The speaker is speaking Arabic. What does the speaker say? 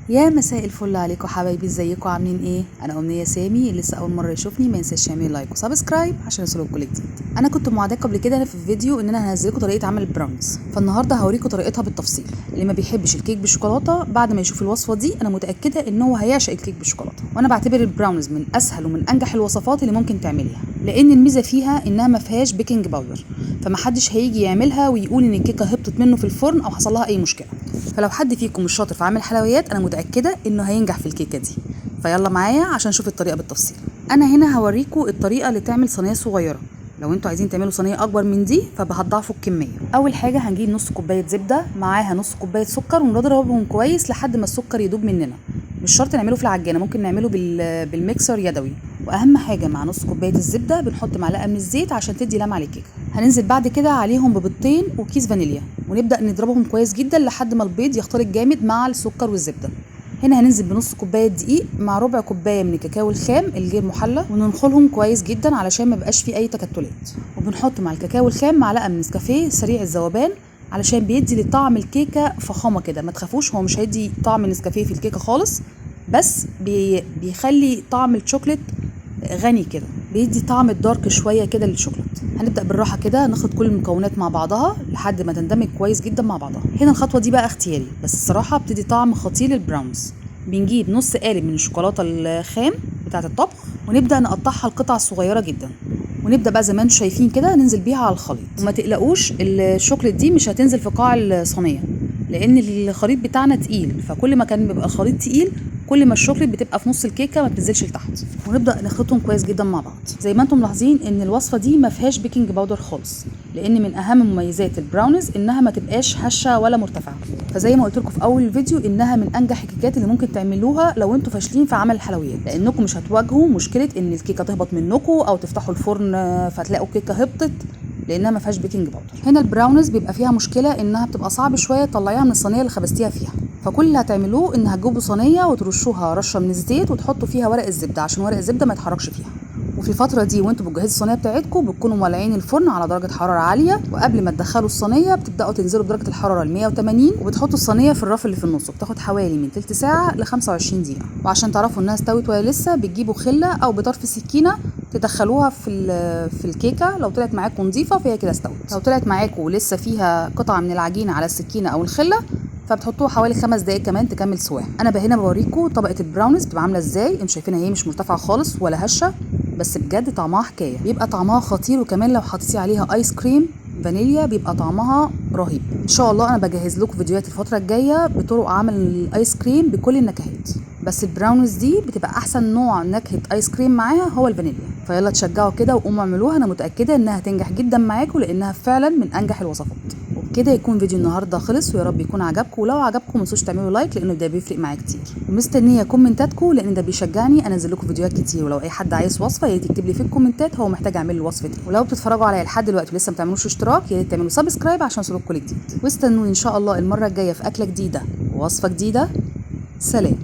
يا مساء الفل عليكم حبايبي، ازيكم عاملين ايه؟ انا امنيه سامي. اللي لسه اول مره يشوفني ما ينساش يعمل لايك وسبسكرايب عشان يوصلكم كل جديد. انا كنت موعداكم قبل كده في الفيديو ان انا هنزل لكم طريقه عمل البراونيز، فالنهارده هوريكم طريقتها بالتفصيل. اللي ما بيحبش الكيك بالشوكولاته بعد ما يشوف الوصفه دي انا متاكده ان هو هيعشق الكيك بالشوكولاته. وانا بعتبر البراونيز من اسهل ومن انجح الوصفات اللي ممكن تعمليها، لان الميزه فيها انها ما فيهاش بيكنج باودر، فمحدش هيجي يعملها ويقول ان الكيكه هبطت منه في الفرن او حصل لها اي مشكله. فلو حد فيكم مش شاطر في عمل حلويات انا متاكده انه هينجح في الكيكه دي. فيلا معايا عشان نشوف الطريقه بالتفصيل. انا هنا هوريكم الطريقه اللي تعمل صينيه صغيره. لو انتوا عايزين تعملوا صينيه اكبر من دي فهتضاعفوا الكميه. اول حاجه هنجيب نص كوبايه زبده معاها نص كوبايه سكر ونضربهم كويس لحد ما السكر يدوب مننا. مش شرط نعمله في العجانه، ممكن نعمله بالميكسر يدوي. واهم حاجه مع نص كوبايه الزبده بنحط معلقه من الزيت عشان تدي لمعه للكيكه. هننزل بعد كده عليهم ببيضتين وكيس فانيليا ونبدا نضربهم كويس جدا لحد ما البيض يختلط جامد مع السكر والزبده. هنا هننزل بنص كوبايه دقيق مع ربع كوبايه من الكاكاو الخام الغير محلى وننخلهم كويس جدا علشان ما يبقاش فيه اي تكتلات. وبنحط مع الكاكاو الخام معلقه من نسكافيه سريع الذوبان علشان بيدي لطعم الكيكه فخامه كده. ما تخافوش، هو مش هيدي طعم النسكافيه في الكيكه خالص، بس بيخلي طعم الشوكليت غني كده، بيدي طعم الدارك شويه كده للشوكليت. هنبدا بالراحه كده نخلط كل المكونات مع بعضها لحد ما تندمج كويس جدا مع بعضها. هنا الخطوه دي بقى اختياري، بس الصراحه بتدي طعم خطير للبراونز. بنجيب نص قالب من الشوكولاته الخام بتاعه الطبخ ونبدا نقطعها لقطع صغيره جدا، ونبدا بقى زي ما انتم شايفين كده ننزل بيها على الخليط. وما تقلقوش الشوكليت دي مش هتنزل في قاع الصينيه لان الخليط بتاعنا تقيل، فكل ما كان بيبقى الخليط تقيل كل ما الشوكليت بتبقى في نص الكيكه ما بتنزلش لتحت. ونبدا نخلطهم كويس جدا مع بعض. زي ما انتم ملاحظين ان الوصفه دي ما فيهاش بيكنج باودر خالص، لان من اهم مميزات البراونيز انها ما تبقاش هشه ولا مرتفعه. فزي ما قلت لكم في اول الفيديو انها من انجح الكيكات اللي ممكن تعملوها لو انتم فاشلين في عمل الحلويات، لانكم مش هتواجهوا مشكله ان الكيكه تهبط منكم او تفتحوا الفرن فتلاقوا الكيكه هبطت لانها ما فيهاش بيكنج باودر. هنا البراونيز بيبقى فيها مشكله انها بتبقى صعب شويه تطلعيها من الصينيه اللي خبزتيها فيها. فكل اللي هتعملوه ان هتجيبوا صينيه وترشوها رشه من الزيت وتحطوا فيها ورق الزبده عشان ورق الزبده ما يتحركش فيها. وفي الفتره دي وانتوا بتجهزوا الصينيه بتاعتكم بتكونوا مولعين الفرن على درجه حراره عاليه، وقبل ما تدخلوا الصينيه بتبداوا تنزلوا بدرجه الحراره ل 180 وبتحطوا الصينيه في الرف اللي في النص، وبتاخد حوالي من تلت ساعه ل 25 دقيقه. وعشان تعرفوا انها استوت ولا لسه بتجيبوا خله او بطرف سكينه تدخلوها في الكيكه. لو طلعت معاكم نظيفه فهي كده استوت، لو طلعت معاكم لسه فيها قطعه من العجينه على السكينه او الخله فبتحطوها حوالي 5 دقايق كمان تكمل سواها. انا هنا بوريكم طبقه البراونيز بتبقى عامله ازاي. انتوا شايفينها هي مش مرتفعه خالص ولا هشه، بس بجد طعمها حكايه، بيبقى طعمها خطير. وكمان لو حطيتي عليها ايس كريم فانيليا بيبقى طعمها رهيب. ان شاء الله انا بجهز لكم فيديوهات الفتره الجايه بطرق عمل الايس كريم بكل النكهات، بس البراونيز دي بتبقى احسن نوع نكهه ايس كريم معاها هو الفانيليا. فيلا تشجعوا كده وقوموا اعملوها، انا متاكده انها هتنجح جدا معاكم لانها فعلا من انجح الوصفات. وبكده يكون فيديو النهارده خلص، ويا رب يكون عجبكم. ولو عجبكم ما تنسوش تعملوا لايك لانه ده بيفرق معايا كتير، ومستنيه كومنتاتكم لان ده بيشجعني انزل لكم فيديوهات كتير. ولو اي حد عايز وصفه يا ريت يكتب لي في الكومنتات هو محتاج اعمل له وصفه ايه. ولو بتتفرجوا عليا لحد دلوقتي ولسه ما تعملوش اشتراك يا ريت تعملوا سبسكرايب عشان يوصلكم كل جديد. واستنوني ان شاء الله المره الجايه في اكله جديده ووصفه جديده. سلام.